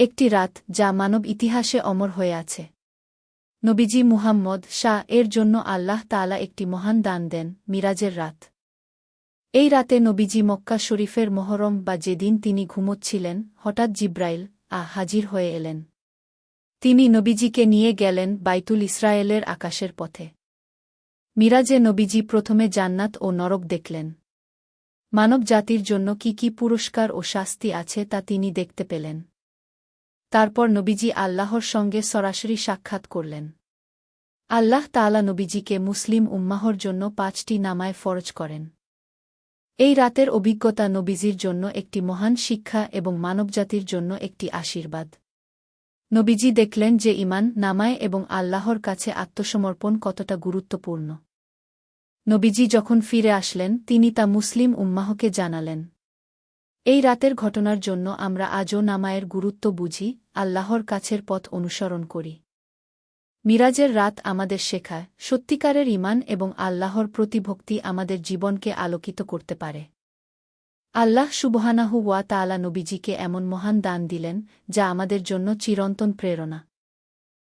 একটি রাত যা মানব ইতিহাসে অমর হয়ে আছে। নবীজি মুহাম্মদ এর জন্য আল্লাহ তাআলা একটি মহান দান দেন, মিরাজের রাত। এই রাতে নবীজি মক্কা শরীফের মহরম বা যেদিন তিনি ঘুমোচ্ছিলেন, হঠাৎ জিব্রাইল হাজির হয়ে এলেন। তিনি নবীজিকে নিয়ে গেলেন বাইতুল ইসরায়েলের আকাশের পথে। মিরাজে নবীজি প্রথমে জান্নাত ও নরক দেখলেন। মানব জাতির জন্য কি পুরস্কার ও শাস্তি আছে তা তিনি দেখতে পেলেন। তারপর নবীজি আল্লাহর সঙ্গে সরাসরি সাক্ষাৎ করলেন। আল্লাহ তাআলা নবীজিকে মুসলিম উম্মাহর জন্য ৫টি নামায় ফরজ করেন। এই রাতের অভিজ্ঞতা নবীজির জন্য একটি মহান শিক্ষা এবং মানবজাতির জন্য একটি আশীর্বাদ। নবীজি দেখলেন যে ঈমান, নামায় এবং আল্লাহর কাছে আত্মসমর্পণ কতটা গুরুত্বপূর্ণ। নবীজি যখন ফিরে আসলেন, তিনি তা মুসলিম উম্মাহকে জানালেন। এই রাতের ঘটনার জন্য আমরা আজও নামায়ের গুরুত্ব বুঝি, আল্লাহর কাছের পথ অনুসরণ করি। মিরাজের রাত আমাদের শেখায়, সত্যিকারের ঈমান এবং আল্লাহর প্রতি ভক্তি আমাদের জীবনকে আলোকিত করতে পারে। আল্লাহ সুবহানাহু ওয়া তাআলা নবীজিকে এমন মহান দান দিলেন, যা আমাদের জন্য চিরন্তন প্রেরণা।